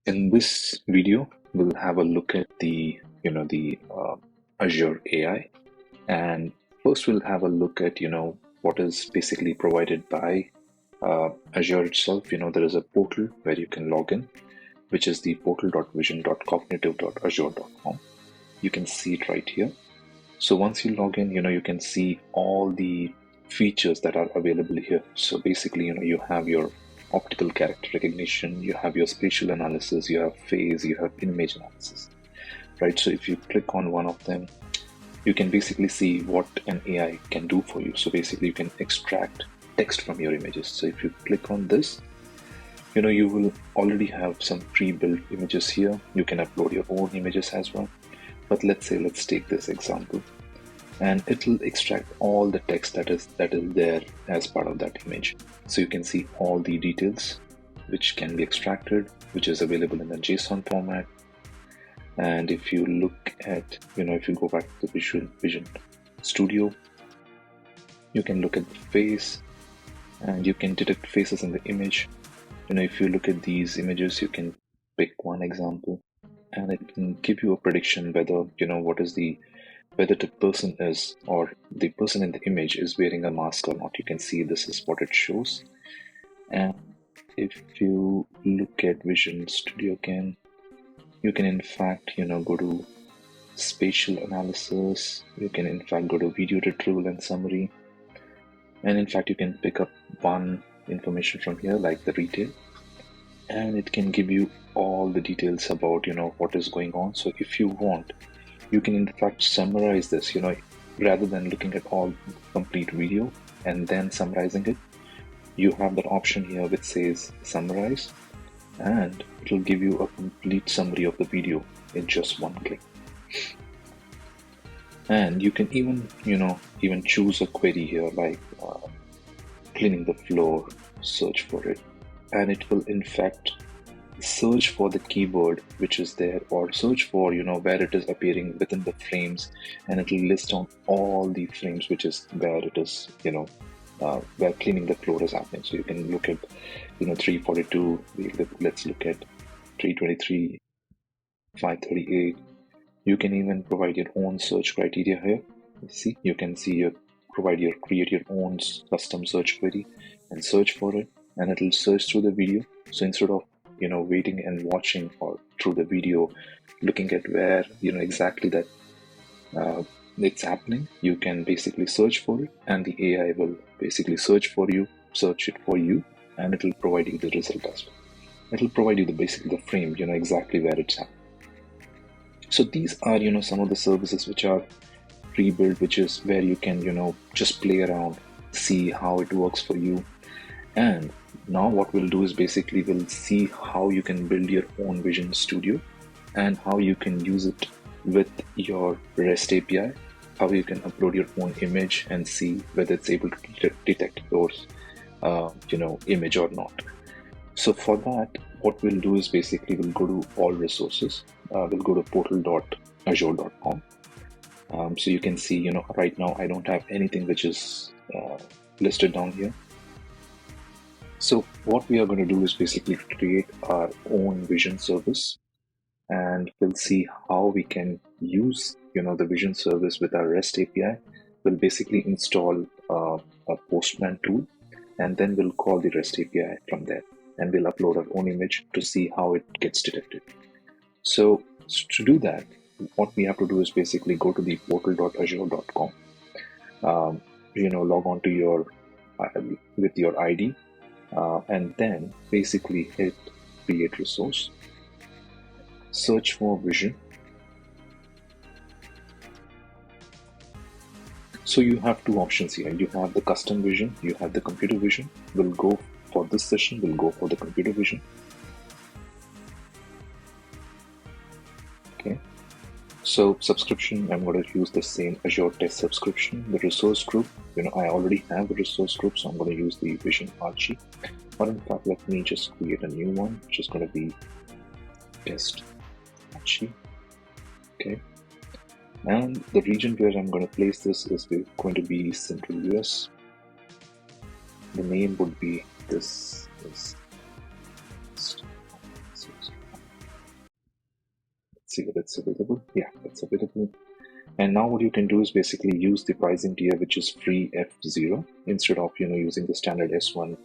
In this video, we'll have a look at the Azure AI, and first we'll have a look at what is basically provided by Azure itself. There is a portal where you can log in, which is the portal.vision.cognitive.azure.com. You can see it right here. So once you log in, you can see all the features that are available here. So basically, you have your optical character recognition, you have your spatial analysis, you have phase, you have image analysis, right? So if you click on one of them, you can basically see what an AI can do for you. So basically, you can extract text from your images. So if you click on this, you will already have some pre-built images here. You can upload your own images as well. But let's take this example, and it will extract all the text that is there as part of that image. So you can see all the details which can be extracted, which is available in the JSON format. And if you look at, if you go back to the Vision Studio, you can look at the face and you can detect faces in the image. If you look at these images, you can pick one example and it can give you a prediction whether, whether the person is, or the person in the image is wearing a mask or not. You can see this is what it shows. And if you look at Vision Studio again, you can in fact, go to spatial analysis. You can in fact go to video retrieval and summary. And in fact, you can pick up one information from here, like the retail, and it can give you all the details about, what is going on. So if you want, you can in fact summarize this, rather than looking at all complete video and then summarizing it. You have that option here which says summarize, and it will give you a complete summary of the video in just one click. And you can even choose a query here, like cleaning the floor, search for it, and it will in fact search for the keyword which is there, or search for where it is appearing within the frames, and it will list down all the frames which is where it is where cleaning the floor is happening. So you can look at 342, let's look at 323, 538. You can even provide your own search criteria here. You can create your own custom search query and search for it, and it will search through the video. So instead of waiting and watching or through the video, looking at where exactly that it's happening, you can basically search for it, and the AI will basically search it for you, and it will provide you the result as well. It will provide you basically the frame, exactly where it's happening. So these are some of the services which are pre-built, which is where you can just play around, see how it works for you. And now what we'll do is basically we'll see how you can build your own Vision Studio and how you can use it with your REST API, how you can upload your own image and see whether it's able to detect those image or not. So for that, what we'll do is basically we'll go to all resources. We'll go to portal.azure.com. So you can see, right now I don't have anything which is listed down here. So what we are going to do is basically create our own Vision service, and we'll see how we can use, the Vision service with our REST API. We'll basically install a Postman tool, and then we'll call the REST API from there, and we'll upload our own image to see how it gets detected. So to do that, what we have to do is basically go to the portal.azure.com, log on to your with your ID, and then basically hit create resource, search for Vision. So you have two options here. You have the custom vision, you have the computer vision. We'll go for this session, we'll go for the computer vision. Okay. So subscription, I'm going to use the same Azure Test subscription. The resource group, I already have a resource group, so I'm going to use the Vision Archie. Or in fact, let me just create a new one, which is going to be Test Archie. Okay. And the region where I'm going to place this is going to be Central US. The name would be this. Let's see whether it's available. Yeah, it's available. And now what you can do is basically use the pricing tier, which is free F0, instead of using the standard S1,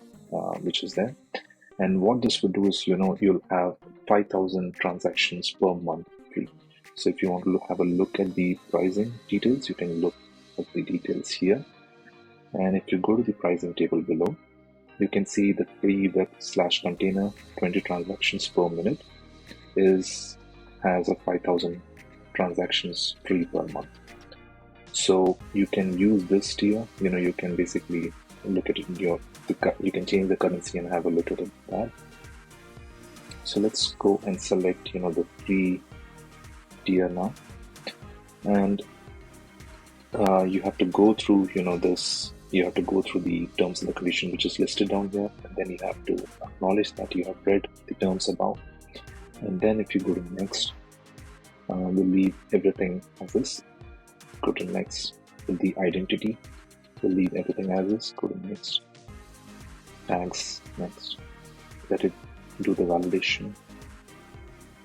which is there. And what this would do is you'll have 5,000 transactions per month free. So if you want to have a look at the pricing details, you can look at the details here. And if you go to the pricing table below, you can see the free web/container 20 transactions per minute has a 5,000 transactions free per month. So you can use this tier. You can basically look at it in you can change the currency and have a look at it. So let's go and select the free tier now, and you have to go through this. You have to go through the terms and the condition which is listed down here, and then you have to acknowledge that you have read the terms above. And then if you go to next, we'll leave everything as is. Go to next with the identity. We'll leave everything as is. Go to next. Tags, next. Let it do the validation.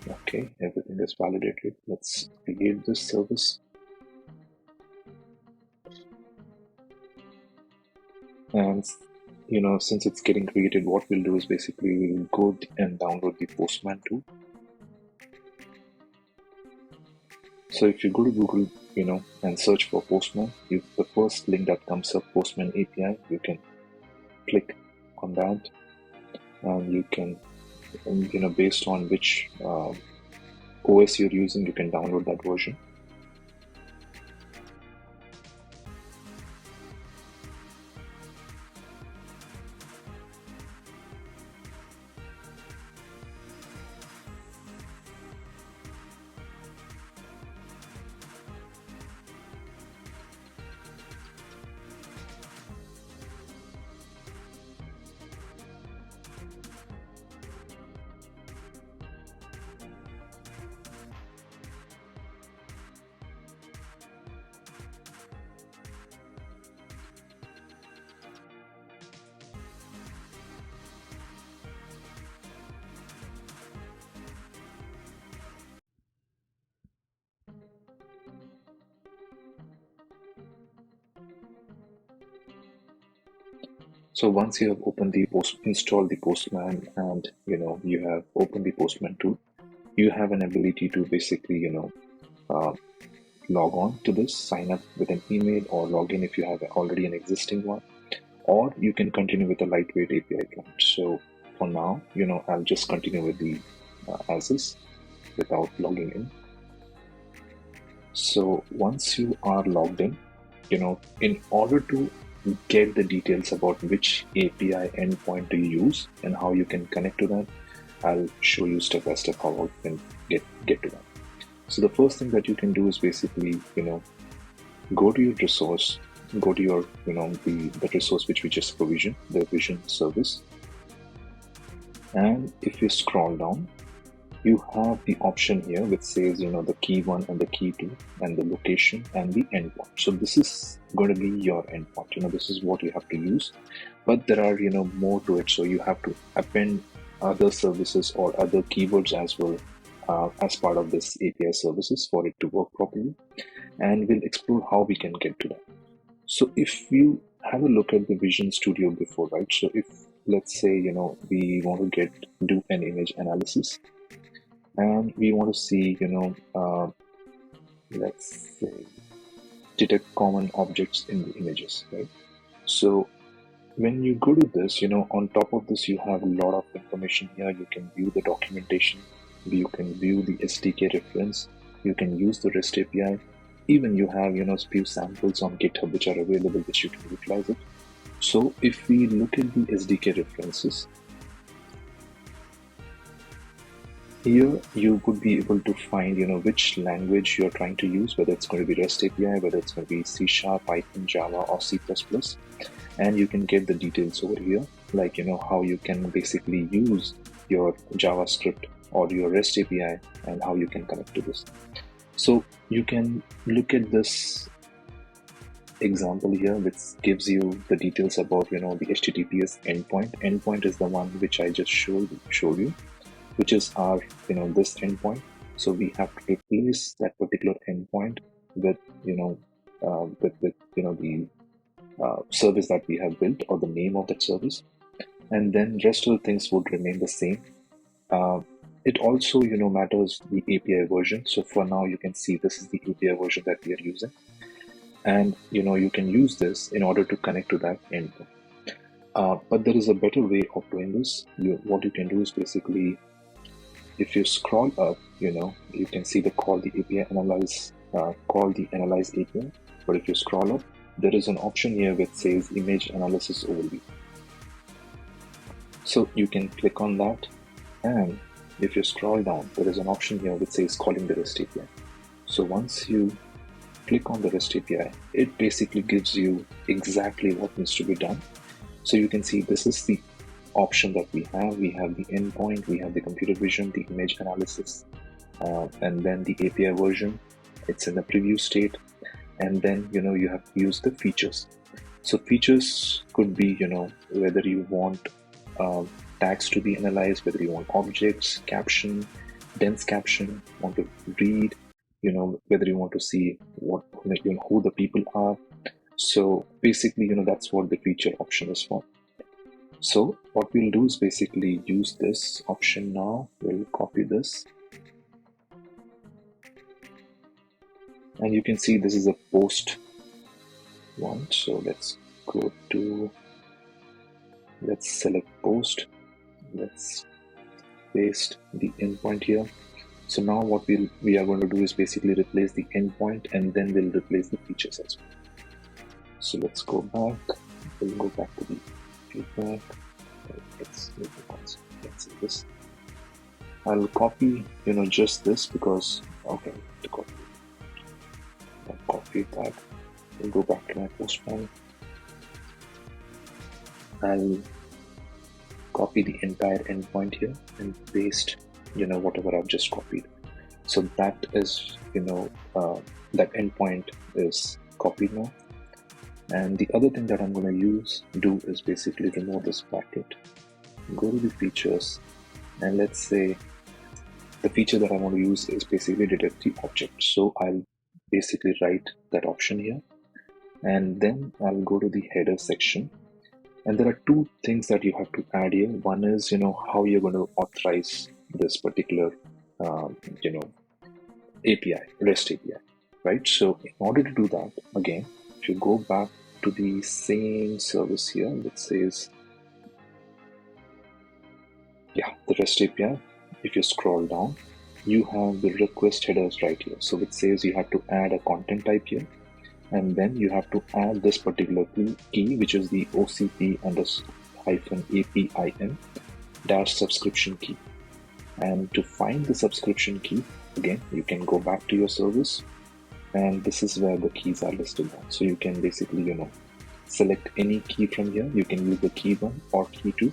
Okay, everything is validated. Let's create this service. And since it's getting created, what we'll do is basically we'll go and download the Postman tool. So if you go to Google, and search for Postman, the first link that comes up, Postman API, you can click on that, and you can, based on which OS you're using, you can download that version. So once you have opened installed the Postman, and you have opened the Postman tool, you have an ability to basically log on to this, sign up with an email, or log in if you have already an existing one, or you can continue with a lightweight API client. So for now, I'll just continue with the as is without logging in. So once you are logged in, in order to get the details about which API endpoint to use and how you can connect to that, I'll show you step by step how you can get to that. So the first thing that you can do is basically, go to your resource, go to your, the resource which we just provisioned, the Vision service. And if you scroll down, you have the option here which says, the key 1 and the key 2 and the location and the endpoint. So this is going to be your endpoint. This is what you have to use, but there are, more to it. So you have to append other services or other keywords as well as part of this API services for it to work properly. And we'll explore how we can get to that. So if you have a look at the Vision Studio before, right? So if let's say, we want to do an image analysis, and we want to see, let's say, detect common objects in the images, right? So when you go to this, on top of this, you have a lot of information here. You can view the documentation, you can view the SDK reference, you can use the REST API, even you have, few samples on GitHub which are available, which you can utilize it. So if we look at the SDK references, here you would be able to find, which language you're trying to use, whether it's going to be REST API, whether it's going to be C#, Python, Java, or C++. And you can get the details over here, like, how you can basically use your JavaScript or your REST API and how you can connect to this. So you can look at this example here, which gives you the details about, the HTTPS endpoint. Endpoint is the one which I just showed you, which is our, this endpoint. So we have to replace that particular endpoint with, the service that we have built, or the name of that service, and then rest of the things would remain the same. It also, matters the API version. So for now, you can see this is the API version that we are using, and you can use this in order to connect to that endpoint. But there is a better way of doing this. What you can do is basically, if you scroll up, you can see the call the API analyze, call the analyze API. But if you scroll up, there is an option here which says image analysis overview. So you can click on that, and if you scroll down, there is an option here which says calling the REST API. So once you click on the REST API, it basically gives you exactly what needs to be done. So you can see this is the option that we have. We have the endpoint, we have the computer vision, the image analysis, and then the API version. It's in the preview state, and then you have to use the features. So features could be whether you want tags to be analyzed, whether you want objects, caption, dense caption, want to read, whether you want to see what who the people are. So basically, that's what the feature option is for. So what we'll do is basically use this option now. We'll copy this, and you can see this is a post one. So let's select post. Let's paste the endpoint here. So now what we are going to do is basically replace the endpoint, and then we'll replace the features as well. So let's go back. We'll go back to the feedback. Let's see this. I'll copy, just this because to copy. I'll copy that. We'll go back to my postman. I'll copy the entire endpoint here and paste, whatever I've just copied. So that is, that endpoint is copied now. And the other thing that I'm going to do is basically remove this bracket, go to the features, and let's say the feature that I want to use is basically detect the object. So I'll basically write that option here, and then I'll go to the header section. And there are two things that you have to add here. One is, how you're going to authorize this particular, API, REST API, right? So in order to do that, again, if you go back to the same service here that says, the REST API, if you scroll down, you have the request headers right here. So it says you have to add a content type here, and then you have to add this particular key, which is the OCP_APIM -subscription key. And to find the subscription key, again, you can go back to your service, and this is where the keys are listed down. So you can basically, select any key from here. You can use the key 1 or key 2,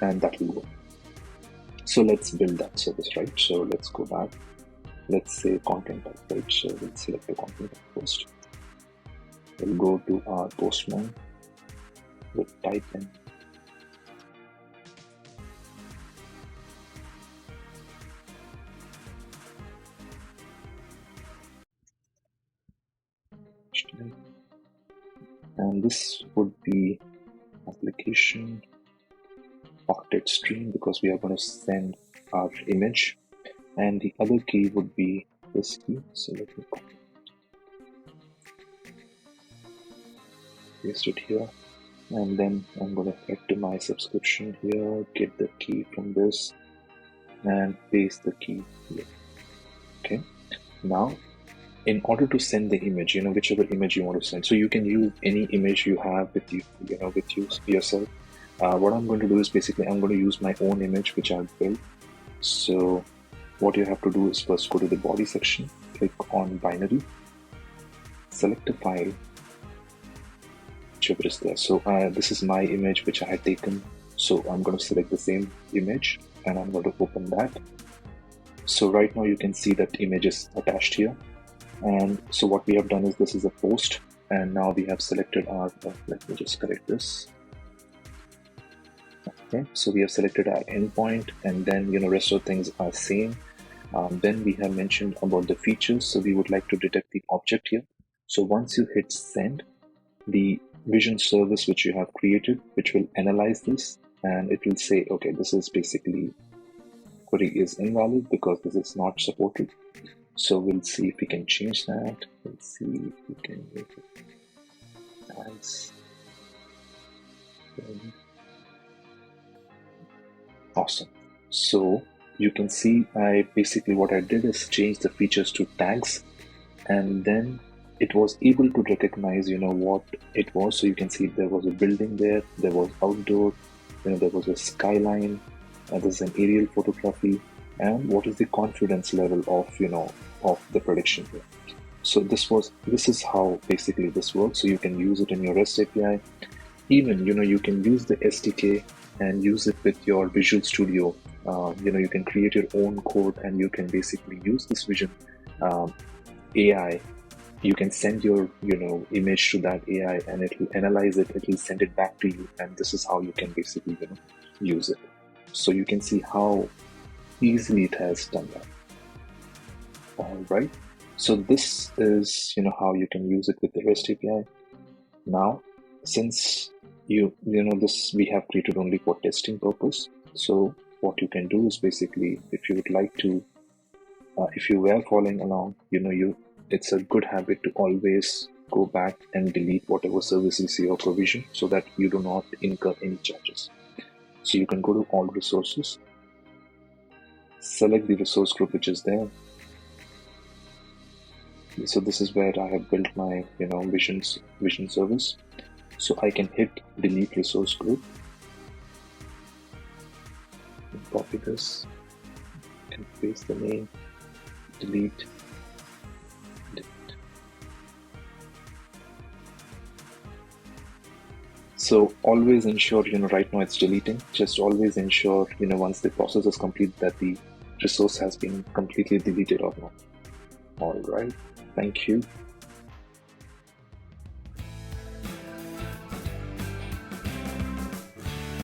and that will go. So let's build that service, right? So let's go back. Let's say content type, right? So let's select the content type first. We'll go to our postman. We'll type in and this would be application octet stream, because we are going to send our image, and the other key would be this key. So let me copy, paste it here, and then I'm going to head to my subscription here, get the key from this, and paste the key here. Okay, now in order to send the image, whichever image you want to send, so you can use any image you have with you, with you yourself. What I'm going to do is basically I'm going to use my own image which I've built. So what you have to do is first go to the body section, click on binary, select a file, whichever is there. So this is my image which I had taken. So I'm going to select the same image and I'm going to open that. So right now you can see that image is attached here. And so what we have done is this is a post, and now we have selected our, let me just correct this. Okay, so we have selected our endpoint, and then rest of things are same. Then we have mentioned about the features. So we would like to detect the object here. So once you hit send, the vision service which you have created, which will analyze this, and it will say, okay, this is basically query is invalid because this is not supported. So we'll see if we can change that. We'll see if we can make it as awesome. So you can see I basically what I did is change the features to tags, and then it was able to recognize what it was. So you can see there was a building there was outdoor, there was a skyline, there's an aerial photography, and what is the confidence level of the prediction here. So this is how basically this works. So you can use it in your REST API. Even you can use the SDK and use it with your Visual Studio. You can create your own code, and you can basically use this vision AI. You can send your image to that AI, and it will analyze it, it will send it back to you, and this is how you can basically use it. So you can see how easily it has done that. All right, so this is how you can use it with the REST API. Now, since this we have created only for testing purpose, so what you can do is basically, if you would like to, if you were following along, it's a good habit to always go back and delete whatever services you provision, so that you do not incur any charges. So you can go to all resources, select the resource group which is there. So this is where I have built my vision service. So I can hit delete resource group, copy this and paste the name, delete. So always ensure, right now it's deleting, just always ensure, once the process is complete, that the resource has been completely deleted or not. All right, thank you.